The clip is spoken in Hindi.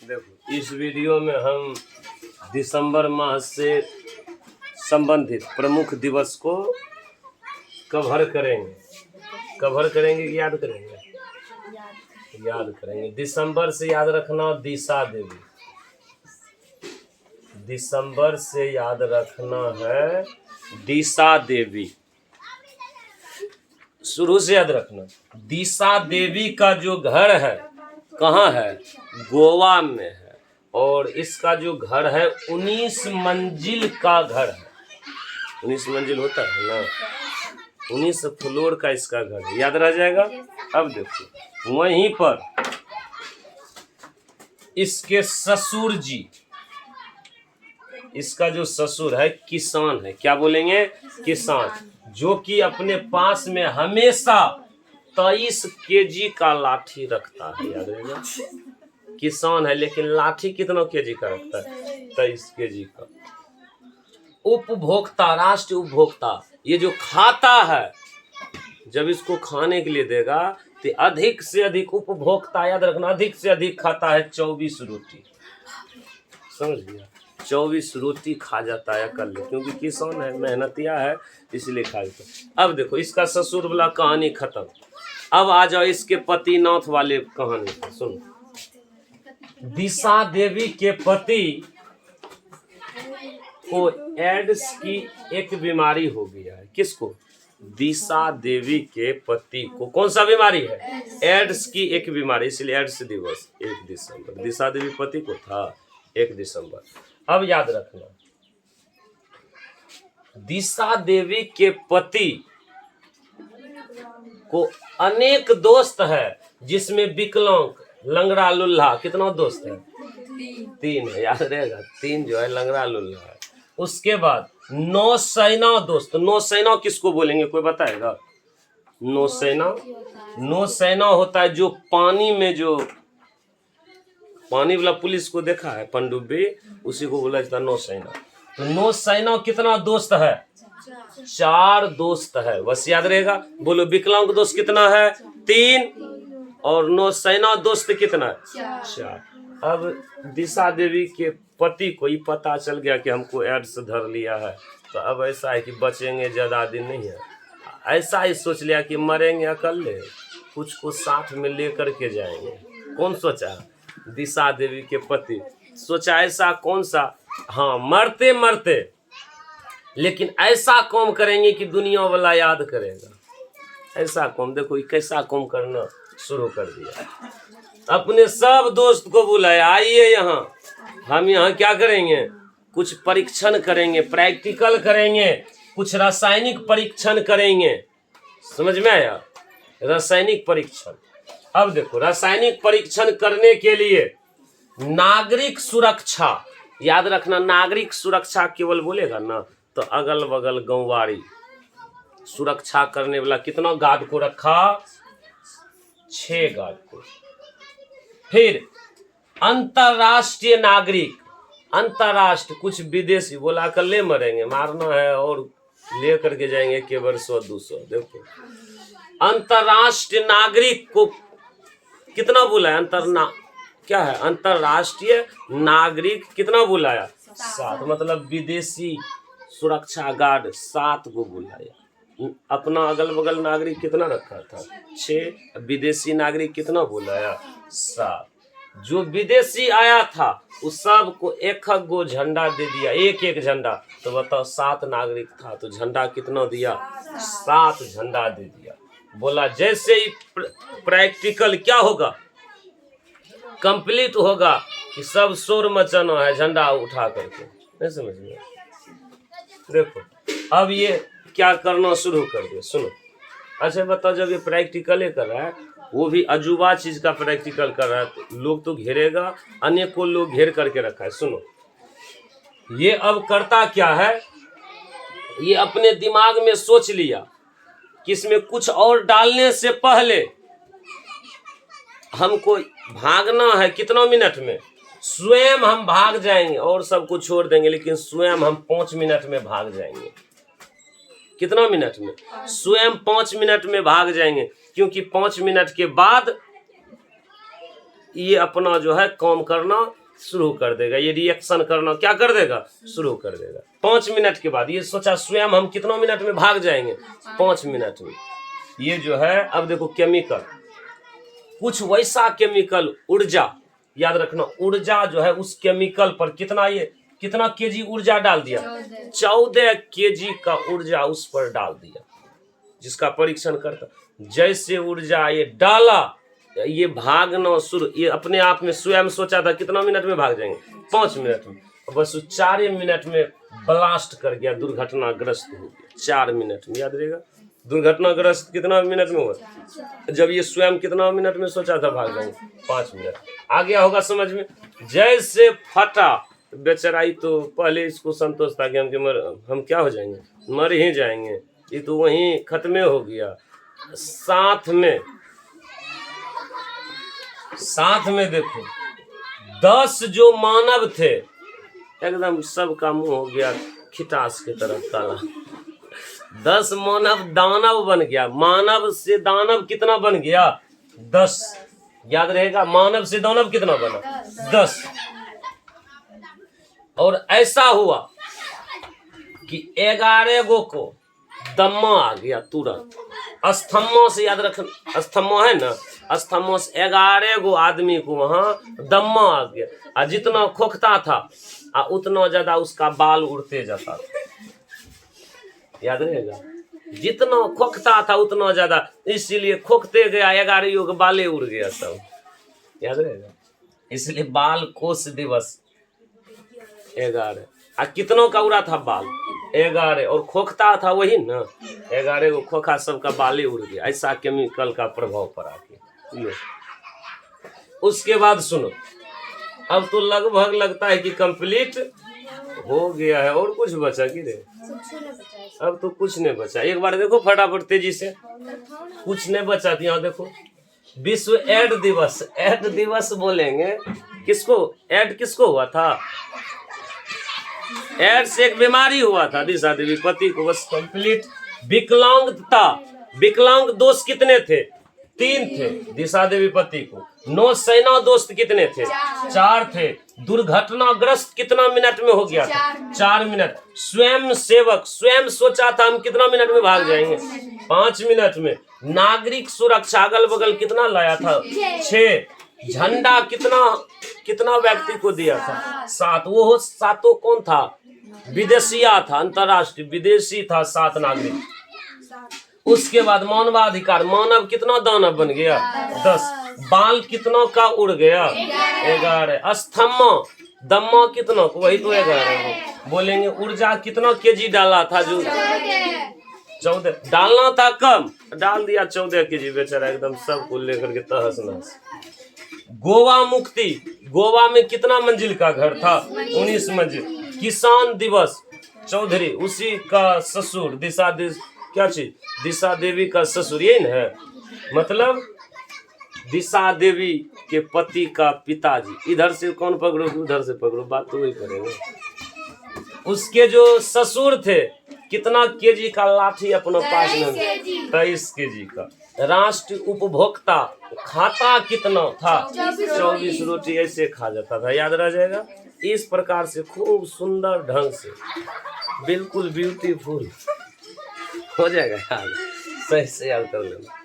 देखो, इस वीडियो में हम दिसंबर माह से संबंधित प्रमुख दिवस को कवर करेंगे। कवर करेंगे कि याद करेंगे? याद करेंगे। दिसंबर से याद रखना दिशा देवी। दिसंबर से याद रखना है दिशा देवी। शुरू से याद रखना। दिशा देवी का जो घर है कहाँ है? गोवा में है। और इसका जो घर है 19 मंजिल का घर है। 19 मंजिल होता है ना, 19 फ्लोर का इसका घर है। याद रह जाएगा। अब देखो, वहीं पर इसके ससुर जी, इसका जो ससुर है किसान है। क्या बोलेंगे? किसान। जो कि अपने पास में हमेशा 23 केजी का लाठी रखता है। याद रहेगा। किसान है लेकिन लाठी कितना केजी का रखता है? 23 केजी का। उपभोक्ता, राष्ट्रीय उपभोक्ता। ये जो खाता है, जब इसको खाने के लिए देगा तो अधिक से अधिक उपभोक्ता, याद रखना, अधिक से अधिक खाता है 24 रोटी। समझ गया? 24 रोटी खा जाता है कल, क्योंकि किसान है, मेहनतिया है, इसलिए खा जाता है। अब देखो, इसका ससुर वाला कहानी खत्म। अब आ जाओ इसके पतिनाथ वाले कहानी पर। सुनो। दिशा देवी के पति को एड्स की एक बीमारी हो गया है। किसको? दिशा देवी के पति को कौन सा बीमारी है? एड्स की एक बीमारी, इसलिए एड्स दिवस 1 दिसंबर। दिशा देवी पति को था 1 दिसंबर। अब याद रखना, दिशा देवी के पति को अनेक दोस्त है, जिसमें विकलांग, लंगड़ा, लुल्हा। कितना दोस्त है? 3 है। याद रहेगा। 3 जो है लंगड़ा, लुल्हा है। उसके बाद नौसेना दोस्त। नौसेना किसको बोलेंगे? कोई बताएगा? नौसेना, नौसेना होता है जो पानी में, जो पानी वाला पुलिस को देखा है, पनडुब्बी, उसी को बोला जाता है नौसेना। तो नौसेना कितना दोस्त है? 4 दोस्त है। बस याद रहेगा। बोलो, विकलांग दोस्त कितना है? 3। और नौसेना दोस्त कितना है? 4। अब दिशा देवी के पति को ही पता चल गया कि हमको एड्स धर लिया है, तो अब ऐसा है कि बचेंगे ज्यादा दिन नहीं है। ऐसा ही सोच लिया कि मरेंगे अकेले, कुछ को साथ में लेकर के जाएंगे। कौन सोचा? दिशा देवी के पति सोचा। ऐसा कौन सा? हाँ, मरते मरते लेकिन ऐसा काम करेंगे कि दुनिया वाला याद करेगा। ऐसा काम, देखो कैसा काम करना शुरू कर दिया। अपने सब दोस्त को बुलाया, आइए यहाँ, हम यहाँ क्या करेंगे? कुछ परीक्षण करेंगे, प्रैक्टिकल करेंगे, कुछ रासायनिक परीक्षण करेंगे। समझ में आया? रासायनिक परीक्षण। अब देखो, रासायनिक परीक्षण करने के लिए नागरिक सुरक्षा, याद रखना, नागरिक सुरक्षा केवल बोलेगा ना तो अगल बगल गांववाड़ी सुरक्षा करने वाला कितना गार्ड को रखा? 6 गार्ड को। फिर अंतरराष्ट्रीय नागरिक, अंतरराष्ट्रीय, कुछ विदेशी, बोला कर ले मरेंगे, मारना है और ले करके जाएंगे केवल 100-200। देखो, अंतरराष्ट्रीय नागरिक को कितना बुलाया? क्या है? अंतरराष्ट्रीय नागरिक कितना बुलाया? 7। मतलब विदेशी सुरक्षा गार्ड 7 को बुलाया। अपना अगल बगल नागरिक कितना रखा था? 6। विदेशी नागरिक कितना बुलाया? 7। जो विदेशी आया था उस सब को 1 गो झंडा दे दिया, 1 झंडा। तो बताओ, 7 नागरिक था तो झंडा कितना दिया? 7 झंडा दे दिया। बोला जैसे ही प्रैक्टिकल क्या होगा, कंप्लीट होगा, कि सब शोर मचाना है झंडा उठा करके। नहीं समझ में? देखो, अब ये क्या करना शुरू कर दिया। सुनो। अच्छा बताओ, जब ये प्रैक्टिकल कर रहा है, वो भी अजूबा चीज का प्रैक्टिकल कर रहा है, तो लोग तो घेरेगा, अनेकों लोग घेर करके रखा है। सुनो, ये अब करता क्या है? ये अपने दिमाग में सोच लिया कि इसमें कुछ और डालने से पहले हमको भागना है। कितना मिनट में? स्वयं हम भाग जाएंगे और सबको छोड़ देंगे, लेकिन स्वयं हम 5 मिनट में भाग जाएंगे। कितना मिनट में? स्वयं 5 मिनट में भाग जाएंगे, क्योंकि 5 मिनट के बाद ये अपना जो है काम करना शुरू कर देगा, ये रिएक्शन करना क्या कर देगा, शुरू कर देगा। 5 मिनट के बाद ये सोचा स्वयं हम कितना मिनट में भाग जाएंगे, 5 मिनट में। ये जो है अब देखो केमिकल, कुछ वैसा केमिकल, ऊर्जा, याद रखना ऊर्जा जो है उस केमिकल पर कितना केजी ऊर्जा डाल दिया, 14 केजी का ऊर्जा उस पर डाल दिया, जिसका परीक्षण करता। जैसे ऊर्जा ये डाला, ये भागना शुरू, ये अपने आप में स्वयं सोचा था कितना मिनट में भाग जाएंगे, 5 मिनट में, बस 4 मिनट में ब्लास्ट कर गया, दुर्घटनाग्रस्त हो गया 4 मिनट में। याद रहेगा दुर्घटनाग्रस्त कितना मिनट में हुआ, जब ये स्वयं कितना मिनट में सोचा था भाग जाएंगे, 5 मिनट। आ गया होगा समझ में। जैसे फटा, बेचाराई तो पहले इसको संतोष था कि हम क्या हो जाएंगे, मर ही जाएंगे, ये तो वहीं खत्म हो गया। साथ में देखो 10 जो मानव थे, एकदम सबका मुंह हो गया खिटास की तरफ काला। 10 मानव दानव बन गया, मानव से दानव कितना बन गया, 10। याद रहेगा मानव से दानव कितना बना, 10। और ऐसा हुआ कि 11 गो को दम्मा आ गया तुरंत, अस्थमा से, याद रखना अस्थमा है ना, अस्थमा से 11 गो आदमी को वहां दम्मा आ गया। और जितना खोखता था उतना ज्यादा उसका बाल उड़ते जाता था। याद रहेगा जितना खोखता था उतना ज्यादा, इसीलिए खोखते गया 11 के बाले उड़ गया सब। याद रहेगा इसलिए बाल कोष दिवस 11। कितनों का उड़ा था बाल, 11। और खोखता था वही ना, 11 को खोखा सबका बाले उड़ गया। ऐसा केमिकल का प्रभाव पड़ा के। उसके बाद सुनो, अब तो लगभग लगता है कि कंप्लीट हो गया है, और कुछ बचा कि रे, अब तो कुछ नहीं बचा। एक बार देखो फटाफट तेजी से, कुछ नहीं बचा। यहाँ देखो विश्व एड दिवस, एड दिवस बोलेंगे किसको, एड किसको हुआ था, एड्स एक बीमारी हुआ था दिशा देवी पति को, बस कंप्लीट। विकलांगता, विकलांग दोस्त कितने थे, 3 थे दिशा देवी पति को। नौसेना दोस्त कितने थे, 4 थे। दुर्घटनाग्रस्त कितना मिनट में हो गया था, 4 मिनट। स्वयं सेवक स्वयं सोचा था हम कितना मिनट में भाग जाएंगे, 5 मिनट में। नागरिक सुरक्षा अगल बगल कितना लाया था, 6। झंडा कितना व्यक्ति को दिया था, 7। वो 7 कौन था, विदेशिया था, अंतरराष्ट्रीय विदेशी था 7 नागरिक। उसके बाद मानवाधिकार, मानव कितना दानव बन गया, 10। बाल कितना का उड़ गया, 11। अस्थमा दम्मा कितना, वही तो 11 बोलेंगे। ऊर्जा कितना केजी डाला था, जो 14 डालना था, कम डाल दिया 14 केजी, बेचारा एकदम सबको लेकर के तहस नहस। गोवा मुक्ति, गोवा में कितना मंजिल का घर था, 19 मंजिल। किसान दिवस, चौधरी उसी का ससुर क्या चीज, दिशा देवी का ससुर, यही ना है, मतलब दिशा देवी के पति का पिताजी। इधर से कौन पकड़ो उधर से पकड़ो, बात तो वही करेंगे। उसके जो ससुर थे, कितना केजी का लाठी अपने पास में, 23 केजी का। राष्ट्रीय उपभोक्ता, खाता कितना था, 24 रोटी ऐसे खा जाता था। याद रह जाएगा। इस प्रकार से खूब सुंदर ढंग से, बिल्कुल ब्यूटीफुल हो जाएगा यार, सही से याद कर लेना।